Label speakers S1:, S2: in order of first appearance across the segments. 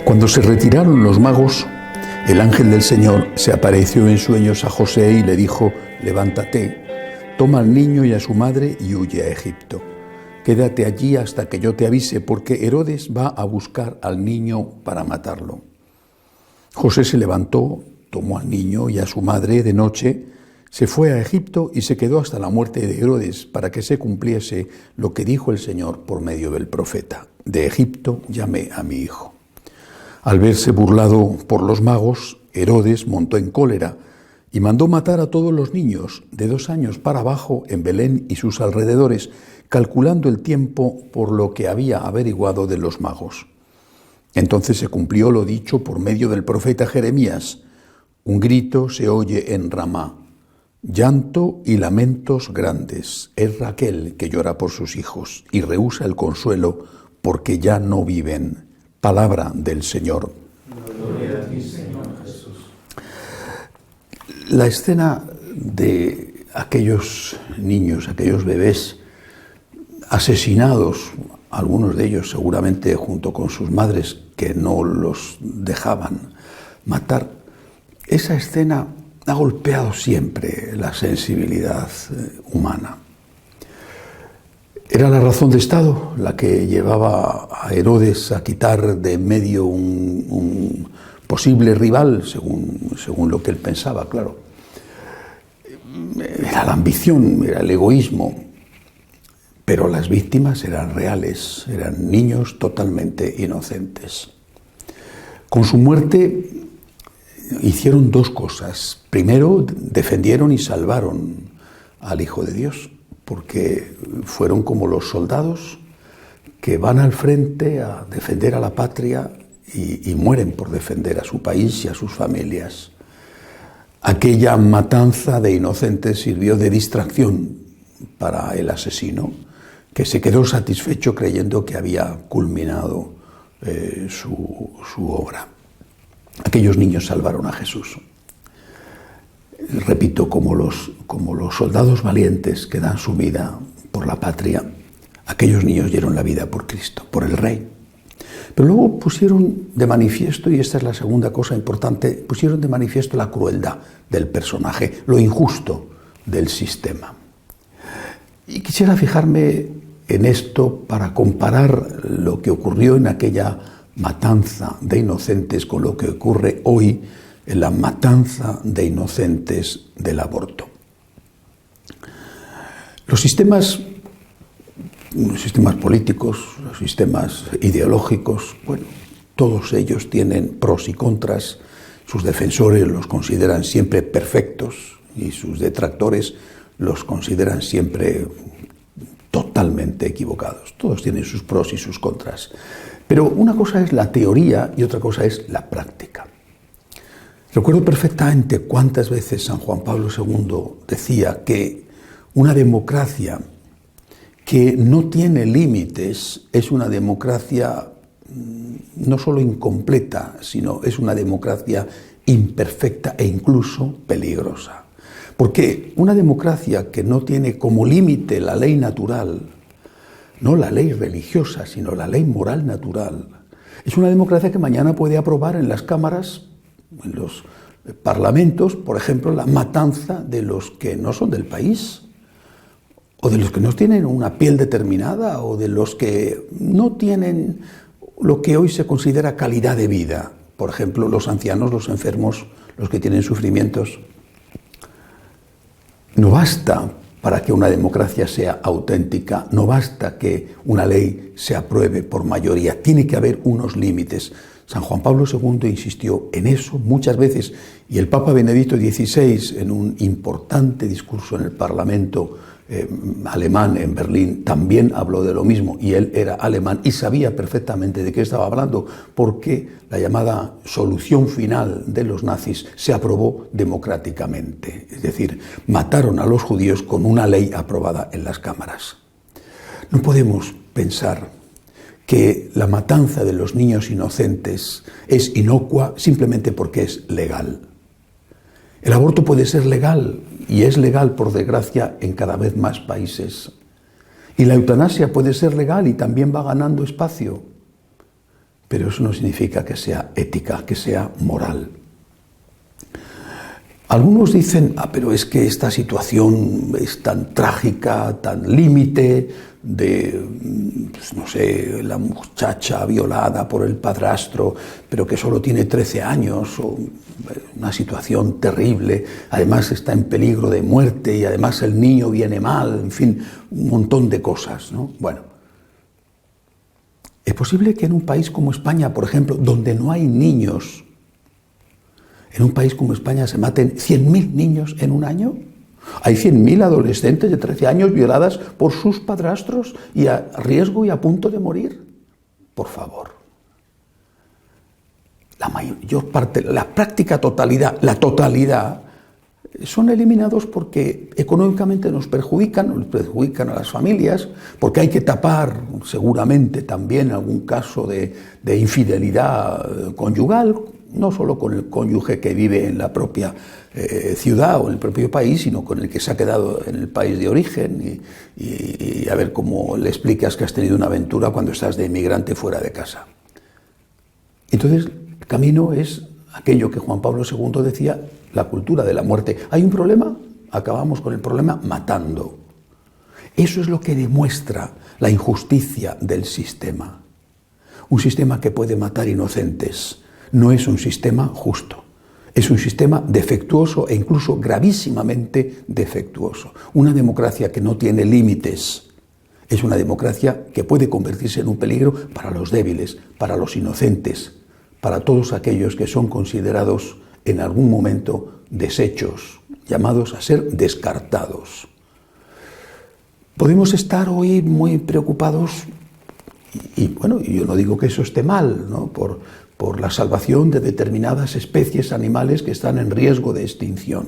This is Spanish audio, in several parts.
S1: Cuando se retiraron los magos, el ángel del Señor se apareció en sueños a José y le dijo: levántate, toma al niño y a su madre y huye a Egipto. Quédate allí hasta que yo te avise, porque Herodes va a buscar al niño para matarlo. José se levantó, tomó al niño y a su madre de noche, se fue a Egipto y se quedó hasta la muerte de Herodes, para que se cumpliese lo que dijo el Señor por medio del profeta: de Egipto llamé a mi hijo. Al verse burlado por los magos, Herodes montó en cólera y mandó matar a todos los niños de 2 años para abajo en Belén y sus alrededores, calculando el tiempo por lo que había averiguado de los magos. Entonces se cumplió lo dicho por medio del profeta Jeremías: un grito se oye en Ramá, llanto y lamentos grandes. Es Raquel que llora por sus hijos y rehúsa el consuelo porque ya no viven. Palabra del Señor.
S2: Gloria a ti, Señor Jesús.
S1: La escena de aquellos niños, aquellos bebés asesinados, algunos de ellos seguramente junto con sus madres que no los dejaban matar, esa escena ha golpeado siempre la sensibilidad humana. Era la razón de Estado la que llevaba a Herodes a quitar de en medio un posible rival, según lo que él pensaba, claro. Era la ambición, era el egoísmo, pero las víctimas eran reales, eran niños totalmente inocentes. Con su muerte hicieron 2 cosas. Primero, defendieron y salvaron al Hijo de Dios, porque fueron como los soldados que van al frente a defender a la patria y mueren por defender a su país y a sus familias. Aquella matanza de inocentes sirvió de distracción para el asesino, que se quedó satisfecho creyendo que había culminado su obra. Aquellos niños salvaron a Jesús. Repito, como los soldados valientes que dan su vida por la patria, aquellos niños dieron la vida por Cristo, por el Rey. Pero luego pusieron de manifiesto, y esta es la segunda cosa importante, pusieron de manifiesto la crueldad del personaje, lo injusto del sistema. Y quisiera fijarme en esto para comparar lo que ocurrió en aquella matanza de inocentes con lo que ocurre hoy en la matanza de inocentes del aborto. Los sistemas políticos, los sistemas ideológicos, bueno, todos ellos tienen pros y contras. Sus defensores los consideran siempre perfectos y sus detractores los consideran siempre totalmente equivocados. Todos tienen sus pros y sus contras. Pero una cosa es la teoría y otra cosa es la práctica. Recuerdo perfectamente cuántas veces San Juan Pablo II decía que una democracia que no tiene límites es una democracia no solo incompleta, sino es una democracia imperfecta e incluso peligrosa. Porque una democracia que no tiene como límite la ley natural, no la ley religiosa, sino la ley moral natural, es una democracia que mañana puede aprobar en las cámaras, en los parlamentos, por ejemplo, la matanza de los que no son del país, o de los que no tienen una piel determinada, o de los que no tienen lo que hoy se considera calidad de vida. Por ejemplo, los ancianos, los enfermos, los que tienen sufrimientos. No basta para que una democracia sea auténtica, no basta que una ley se apruebe por mayoría, tiene que haber unos límites. San Juan Pablo II insistió en eso muchas veces y el Papa Benedicto XVI, en un importante discurso en el Parlamento alemán en Berlín, también habló de lo mismo, y él era alemán y sabía perfectamente de qué estaba hablando, porque la llamada solución final de los nazis se aprobó democráticamente, es decir, mataron a los judíos con una ley aprobada en las cámaras. No podemos pensar que la matanza de los niños inocentes es inocua simplemente porque es legal. El aborto puede ser legal, y es legal, por desgracia, en cada vez más países. Y la eutanasia puede ser legal y también va ganando espacio. Pero eso no significa que sea ética, que sea moral. Algunos dicen, pero es que esta situación es tan trágica, tan límite, de, pues no sé, la muchacha violada por el padrastro, pero que solo tiene 13 años, o una situación terrible, además está en peligro de muerte y además el niño viene mal, en fin, un montón de cosas, ¿no? Bueno, ¿es posible que en un país como España, por ejemplo, donde no hay niños, en un país como España se maten 100.000 niños en un año? Hay 100.000 adolescentes de 13 años violadas por sus padrastros y a riesgo y a punto de morir. Por favor. La mayor parte, la práctica totalidad, la totalidad, son eliminados porque económicamente nos perjudican a las familias, porque hay que tapar seguramente también algún caso de infidelidad conyugal, no solo con el cónyuge que vive en la propia ciudad o en el propio país, sino con el que se ha quedado en el país de origen y a ver cómo le explicas que has tenido una aventura cuando estás de inmigrante fuera de casa. Entonces, el camino es aquello que Juan Pablo II decía, la cultura de la muerte. ¿Hay un problema? Acabamos con el problema matando. Eso es lo que demuestra la injusticia del sistema. Un sistema que puede matar inocentes no es un sistema justo. Es un sistema defectuoso e incluso gravísimamente defectuoso. Una democracia que no tiene límites es una democracia que puede convertirse en un peligro para los débiles, para los inocentes, para todos aquellos que son considerados en algún momento desechos, llamados a ser descartados. Podemos estar hoy muy preocupados, y bueno, yo no digo que eso esté mal, ¿no?, por la salvación de determinadas especies animales que están en riesgo de extinción.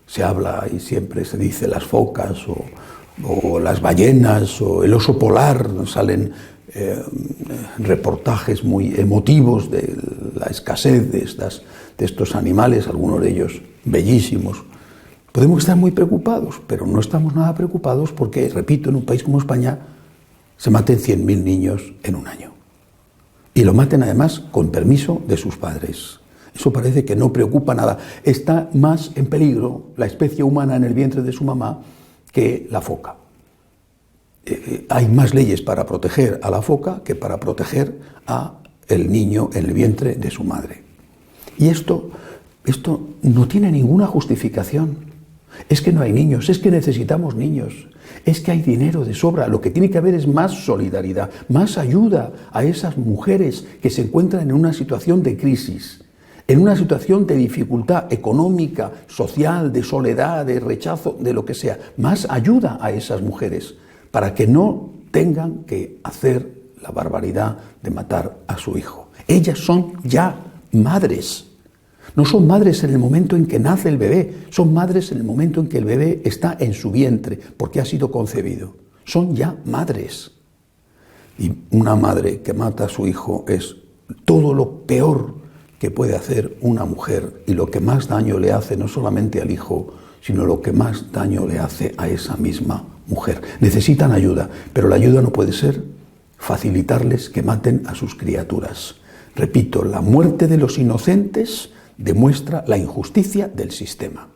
S1: Se habla y siempre se dice las focas o las ballenas o el oso polar, salen reportajes muy emotivos de la escasez de estos animales, algunos de ellos bellísimos. Podemos estar muy preocupados, pero no estamos nada preocupados porque, repito, en un país como España se maten 100.000 niños en un año. Y lo maten además con permiso de sus padres. Eso parece que no preocupa nada. Está más en peligro la especie humana en el vientre de su mamá que la foca. Hay más leyes para proteger a la foca que para proteger a el niño en el vientre de su madre. Y esto no tiene ninguna justificación. Es que no hay niños, es que necesitamos niños, es que hay dinero de sobra. Lo que tiene que haber es más solidaridad, más ayuda a esas mujeres que se encuentran en una situación de crisis, en una situación de dificultad económica, social, de soledad, de rechazo, de lo que sea. Más ayuda a esas mujeres para que no tengan que hacer la barbaridad de matar a su hijo. Ellas son ya madres. No son madres en el momento en que nace el bebé, son madres en el momento en que el bebé está en su vientre, porque ha sido concebido. Son ya madres. Y una madre que mata a su hijo es todo lo peor que puede hacer una mujer y lo que más daño le hace no solamente al hijo, sino lo que más daño le hace a esa misma mujer. Necesitan ayuda, pero la ayuda no puede ser facilitarles que maten a sus criaturas. Repito, la muerte de los inocentes demuestra la injusticia del sistema.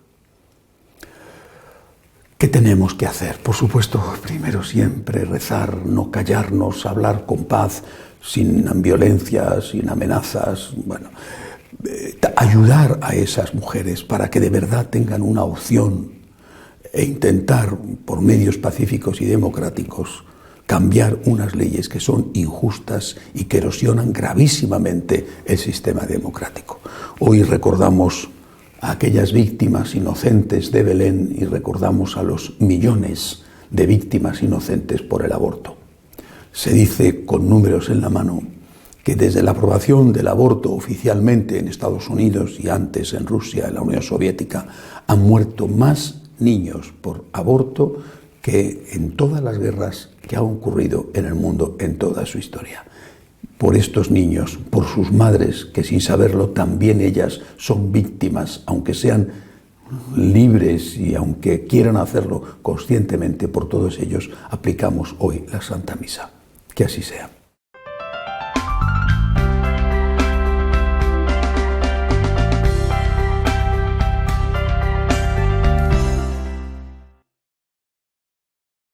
S1: ¿Qué tenemos que hacer? Por supuesto, primero siempre rezar, no callarnos, hablar con paz, sin violencia, sin amenazas, ayudar a esas mujeres para que de verdad tengan una opción e intentar, por medios pacíficos y democráticos, cambiar unas leyes que son injustas y que erosionan gravísimamente el sistema democrático. Hoy recordamos a aquellas víctimas inocentes de Belén y recordamos a los millones de víctimas inocentes por el aborto. Se dice con números en la mano que desde la aprobación del aborto oficialmente en Estados Unidos y antes en Rusia, en la Unión Soviética, han muerto más niños por aborto que en todas las guerras que han ocurrido en el mundo en toda su historia. Por estos niños, por sus madres, que sin saberlo también ellas son víctimas, aunque sean libres y aunque quieran hacerlo conscientemente, por todos ellos aplicamos hoy la Santa Misa. Que así sea.